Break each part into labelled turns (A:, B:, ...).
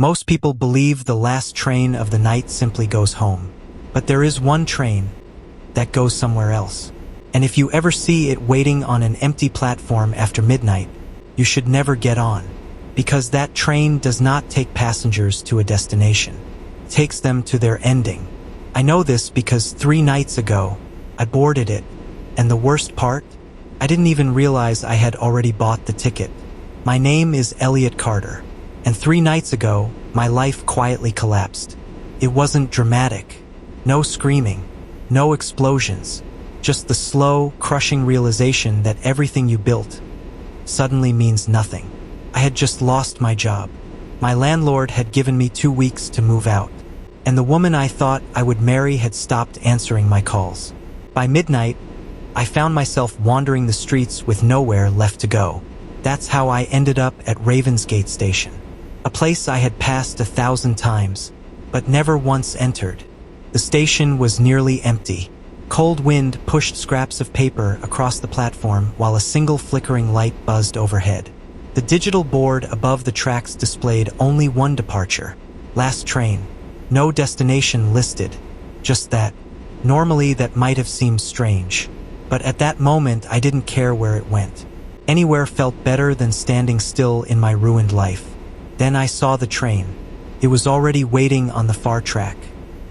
A: Most people believe the last train of the night simply goes home. But there is one train that goes somewhere else. And if you ever see it waiting on an empty platform after midnight, you should never get on. Because that train does not take passengers to a destination. It takes them to their ending. I know this because 3 nights ago, I boarded it. And the worst part? I didn't even realize I had already bought the ticket. My name is Elliot Carter. And 3 nights ago, my life quietly collapsed. It wasn't dramatic. No screaming. No explosions. Just the slow, crushing realization that everything you built suddenly means nothing. I had just lost my job. My landlord had given me 2 weeks to move out. And the woman I thought I would marry had stopped answering my calls. By midnight, I found myself wandering the streets with nowhere left to go. That's how I ended up at Ravensgate Station. A place I had passed 1,000 times, but never once entered. The station was nearly empty. Cold wind pushed scraps of paper across the platform while a single flickering light buzzed overhead. The digital board above the tracks displayed only one departure. Last train. No destination listed. Just that. Normally that might have seemed strange. But at that moment I didn't care where it went. Anywhere felt better than standing still in my ruined life. Then I saw the train. It was already waiting on the far track.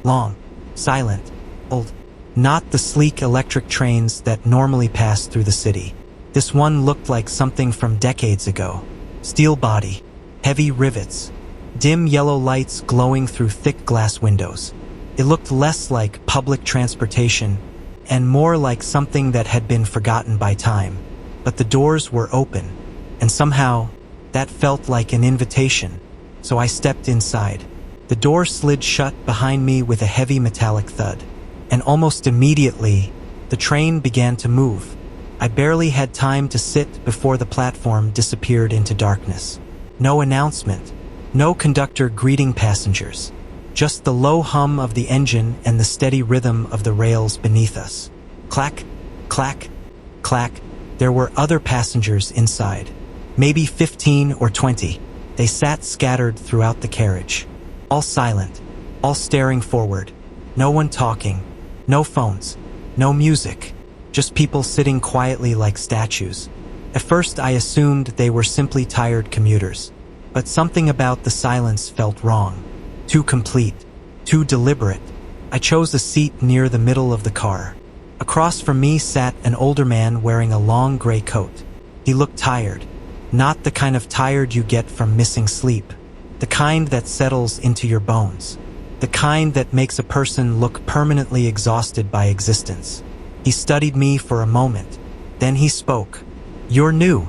A: Long. Silent. Old. Not the sleek electric trains that normally pass through the city. This one looked like something from decades ago. Steel body. Heavy rivets. Dim yellow lights glowing through thick glass windows. It looked less like public transportation and more like something that had been forgotten by time. But the doors were open, and somehow that felt like an invitation. So I stepped inside. The door slid shut behind me with a heavy metallic thud. And almost immediately, the train began to move. I barely had time to sit before the platform disappeared into darkness. No announcement. No conductor greeting passengers. Just the low hum of the engine and the steady rhythm of the rails beneath us. Clack, clack, clack. There were other passengers inside. Maybe 15 or 20. They sat scattered throughout the carriage. All silent. All staring forward. No one talking. No phones. No music. Just people sitting quietly like statues. At first I assumed they were simply tired commuters. But something about the silence felt wrong. Too complete. Too deliberate. I chose a seat near the middle of the car. Across from me sat an older man wearing a long gray coat. He looked tired. Not the kind of tired you get from missing sleep. The kind that settles into your bones. The kind that makes a person look permanently exhausted by existence. He studied me for a moment. Then he spoke. "You're new."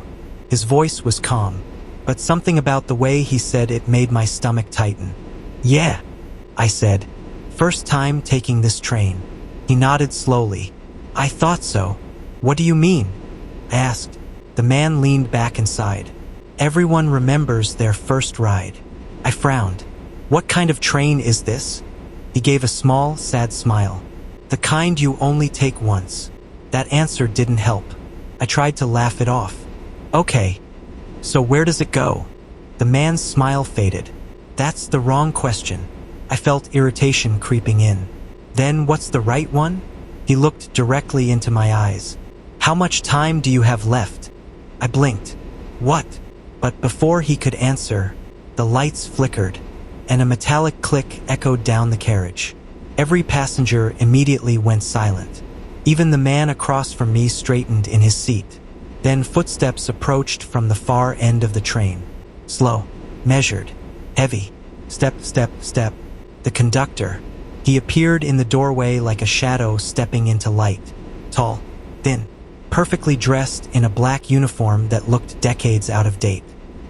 A: His voice was calm, but something about the way he said it made my stomach tighten. "Yeah," I said. "First time taking this train." He nodded slowly. "I thought so." "What do you mean?" I asked. The man leaned back inside. "Everyone remembers their first ride." I frowned. "What kind of train is this?" He gave a small, sad smile. "The kind you only take once." That answer didn't help. I tried to laugh it off. "Okay, so where does it go?" The man's smile faded. "That's the wrong question." I felt irritation creeping in. "Then what's the right one?" He looked directly into my eyes. "How much time do you have left?" I blinked. "What?" But before he could answer, the lights flickered, and a metallic click echoed down the carriage. Every passenger immediately went silent. Even the man across from me straightened in his seat. Then footsteps approached from the far end of the train. Slow, measured, heavy. Step, step, step. The conductor. He appeared in the doorway like a shadow stepping into light. Tall, thin, perfectly dressed in a black uniform that looked decades out of date.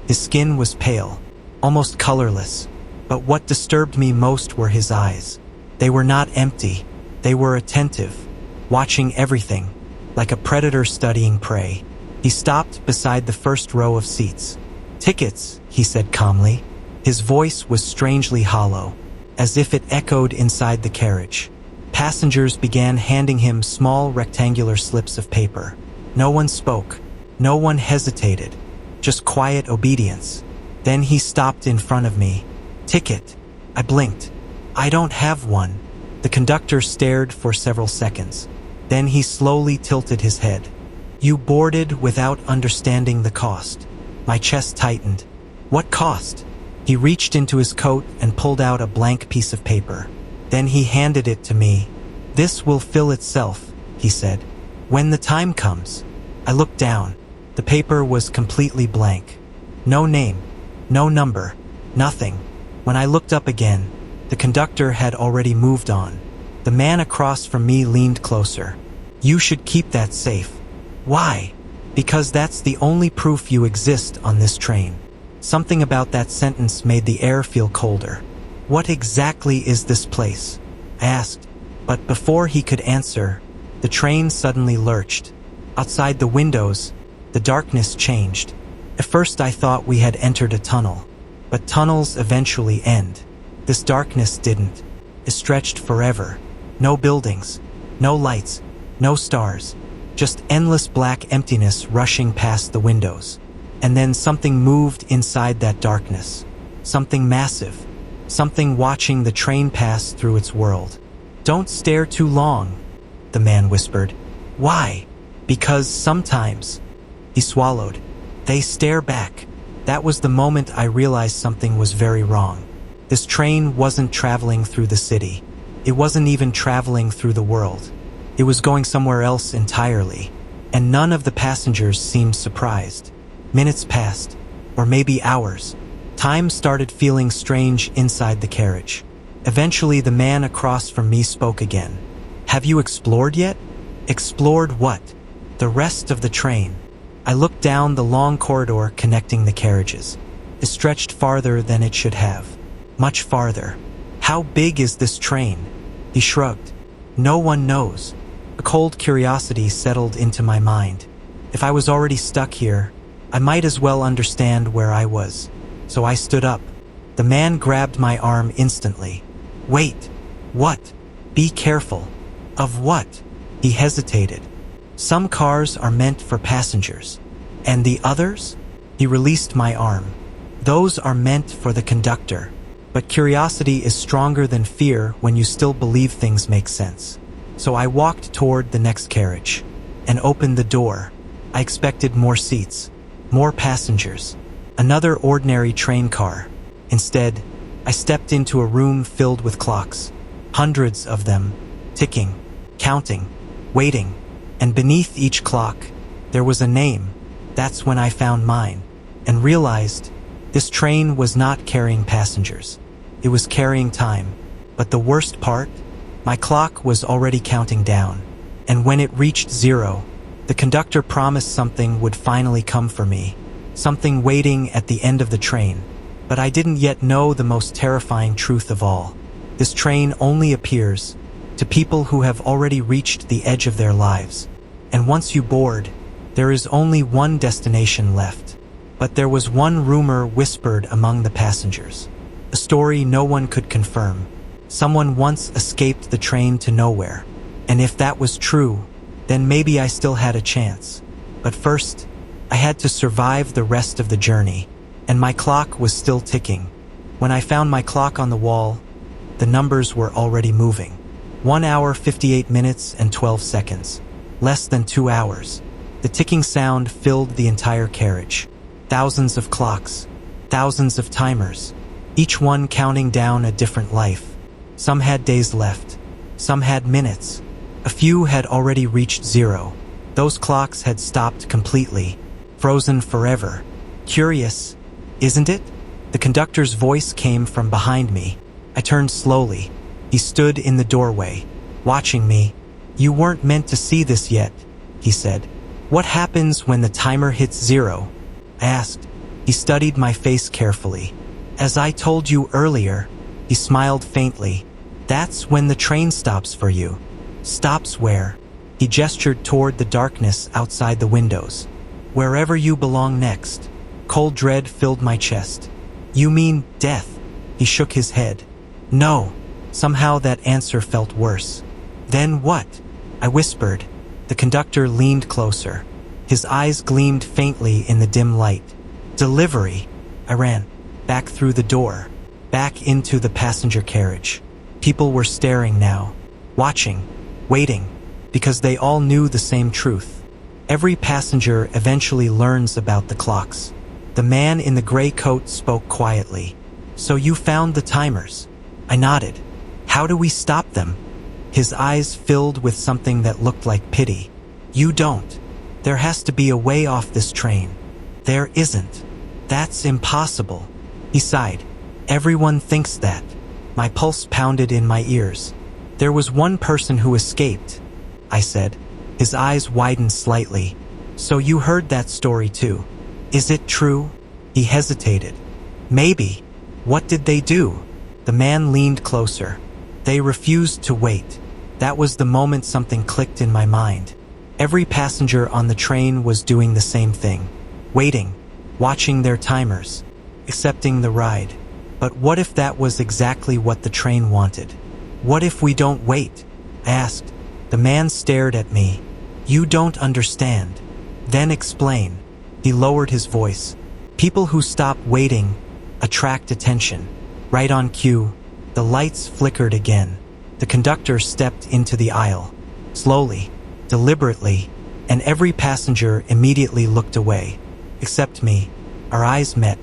A: His skin was pale, almost colorless. But what disturbed me most were his eyes. They were not empty. They were attentive, watching everything, like a predator studying prey. He stopped beside the first row of seats. "Tickets," he said calmly. His voice was strangely hollow, as if it echoed inside the carriage. Passengers began handing him small rectangular slips of paper. No one spoke. No one hesitated. Just quiet obedience. Then he stopped in front of me. Ticket. I blinked. I don't have one. The conductor stared for several seconds. Then he slowly tilted his head. You boarded without understanding the cost. My chest tightened. What cost? He reached into his coat and pulled out a blank piece of paper. Then he handed it to me. This will fill itself, he said. When the time comes. I looked down. The paper was completely blank. No name, no number, nothing. When I looked up again, the conductor had already moved on. The man across from me leaned closer. You should keep that safe. Why? Because that's the only proof you exist on this train. Something about that sentence made the air feel colder. What exactly is this place? I asked, but before he could answer, the train suddenly lurched. Outside the windows, the darkness changed. At first I thought we had entered a tunnel, but tunnels eventually end. This darkness didn't. It stretched forever. No buildings, no lights, no stars, just endless black emptiness rushing past the windows. And then something moved inside that darkness. Something massive. Something watching the train pass through its world. Don't stare too long, the man whispered. Why? Because sometimes, he swallowed, they stare back. That was the moment I realized something was very wrong. This train wasn't traveling through the city. It wasn't even traveling through the world. It was going somewhere else entirely, and none of the passengers seemed surprised. Minutes passed, or maybe hours. Time started feeling strange inside the carriage. Eventually, the man across from me spoke again. Have you explored yet? Explored what? The rest of the train. I looked down the long corridor connecting the carriages. It stretched farther than it should have. Much farther. How big is this train? He shrugged. No one knows. A cold curiosity settled into my mind. If I was already stuck here, I might as well understand where I was. So I stood up. The man grabbed my arm instantly. Wait. What? Be careful. Of what? He hesitated. Some cars are meant for passengers. And the others? He released my arm. Those are meant for the conductor. But curiosity is stronger than fear when you still believe things make sense. So I walked toward the next carriage and opened the door. I expected more seats, more passengers, another ordinary train car. Instead, I stepped into a room filled with clocks, hundreds of them, ticking, counting, waiting, and beneath each clock, there was a name. That's when I found mine and realized this train was not carrying passengers. It was carrying time. But the worst part, my clock was already counting down. And when it reached 0, the conductor promised something would finally come for me. Something waiting at the end of the train. But I didn't yet know the most terrifying truth of all. This train only appears to people who have already reached the edge of their lives. And once you board, there is only one destination left. But there was one rumor whispered among the passengers. A story no one could confirm. Someone once escaped the train to nowhere. And if that was true, then maybe I still had a chance. But first, I had to survive the rest of the journey. And my clock was still ticking. When I found my clock on the wall, the numbers were already moving. 1 hour, 58 minutes, and 12 seconds. Less than 2 hours. The ticking sound filled the entire carriage. Thousands of clocks, thousands of timers, each one counting down a different life. Some had days left, some had minutes. A few had already reached 0. Those clocks had stopped completely, frozen forever. Curious, isn't it? The conductor's voice came from behind me. I turned slowly. He stood in the doorway, watching me. You weren't meant to see this yet, he said. What happens when the timer hits 0? I asked. He studied my face carefully. As I told you earlier, he smiled faintly. That's when the train stops for you. Stops where? He gestured toward the darkness outside the windows. Wherever you belong next. Cold dread filled my chest. You mean death? He shook his head. No. Somehow that answer felt worse. Then what? I whispered. The conductor leaned closer. His eyes gleamed faintly in the dim light. Delivery. I ran back through the door. back into the passenger carriage. People were staring now, watching, waiting, because they all knew the same truth. Every passenger eventually learns about the clocks. The man in the gray coat spoke quietly. "So you found the timers?" I nodded. "How do we stop them?" His eyes filled with something that looked like pity. "You don't. There has to be a way off this train." "There isn't. That's impossible." He sighed. "Everyone thinks that." My pulse pounded in my ears. "There was one person who escaped," I said. His eyes widened slightly. "So you heard that story too? Is it true?" He hesitated. "Maybe." "What did they do?" The man leaned closer. "They refused to wait." That was the moment something clicked in my mind. Every passenger on the train was doing the same thing. Waiting, watching their timers, accepting the ride. But what if that was exactly what the train wanted? "What if we don't wait?" I asked. The man stared at me. "You don't understand." "Then explain." He lowered his voice. "People who stop waiting attract attention." Right on cue, the lights flickered again. The conductor stepped into the aisle. Slowly, deliberately, and every passenger immediately looked away. Except me. Our eyes met,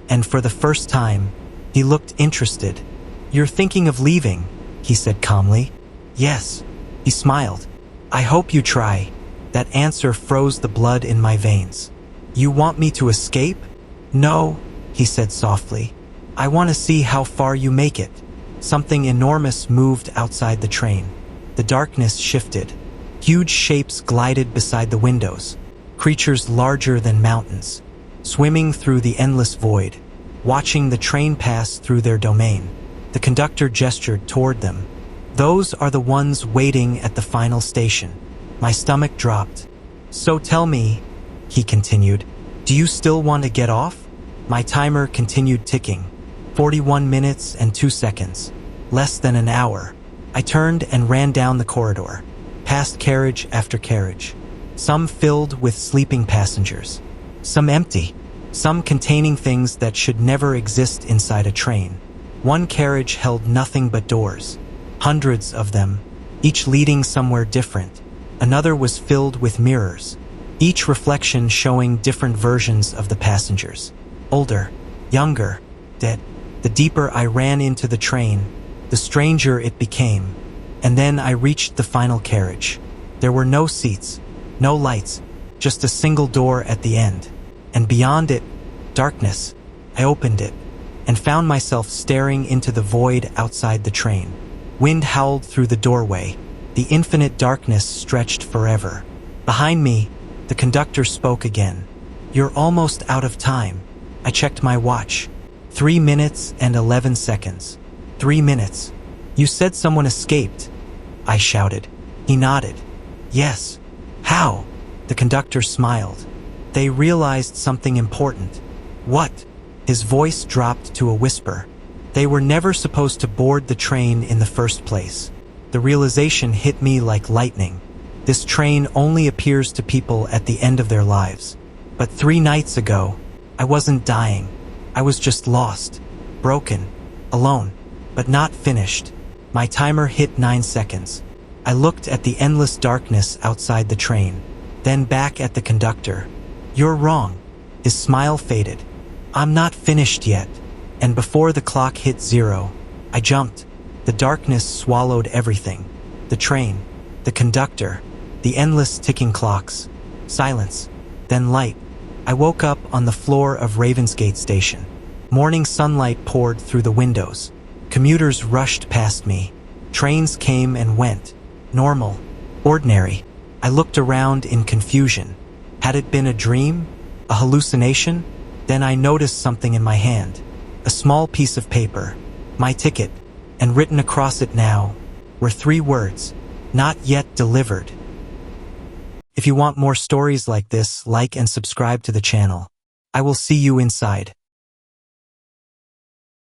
A: and for the first time, he looked interested. "You're thinking of leaving," he said calmly. "Yes." He smiled. "I hope you try." That answer froze the blood in my veins. "You want me to escape?" "No," he said softly. "I want to see how far you make it." Something enormous moved outside the train. The darkness shifted. Huge shapes glided beside the windows. Creatures larger than mountains, swimming through the endless void, watching the train pass through their domain. The conductor gestured toward them. "Those are the ones waiting at the final station." My stomach dropped. "So tell me," he continued, "do you still want to get off?" My timer continued ticking. 41 minutes and 2 seconds. Less than an hour. I turned and ran down the corridor, past carriage after carriage. Some filled with sleeping passengers. Some empty. Some containing things that should never exist inside a train. One carriage held nothing but doors. Hundreds of them, each leading somewhere different. Another was filled with mirrors, each reflection showing different versions of the passengers. Older, younger, dead. The deeper I ran into the train, the stranger it became. And then I reached the final carriage. There were no seats, no lights, just a single door at the end. And beyond it, darkness. I opened it, and found myself staring into the void outside the train. Wind howled through the doorway. The infinite darkness stretched forever. Behind me, the conductor spoke again. "You're almost out of time." I checked my watch. 3 minutes and 11 seconds. 3 minutes. "You said someone escaped," I shouted. He nodded. "Yes." "How?" The conductor smiled. "They realized something important." "What?" His voice dropped to a whisper. "They were never supposed to board the train in the first place." The realization hit me like lightning. This train only appears to people at the end of their lives. But 3 nights ago, I wasn't dying. I was just lost, broken, alone, but not finished. My timer hit 9 seconds. I looked at the endless darkness outside the train, then back at the conductor. "You're wrong." His smile faded. "I'm not finished yet." And before the clock hit 0, I jumped. The darkness swallowed everything. The train, the conductor, the endless ticking clocks. Silence, then light. I woke up on the floor of Ravensgate Station. Morning sunlight poured through the windows. Commuters rushed past me. Trains came and went. Normal, ordinary. I looked around in confusion. Had it been a dream? A hallucination? Then I noticed something in my hand. A small piece of paper. My ticket. And written across it now were 3 words. "Not yet delivered." If you want more stories like this, like and subscribe to the channel. I will see you inside.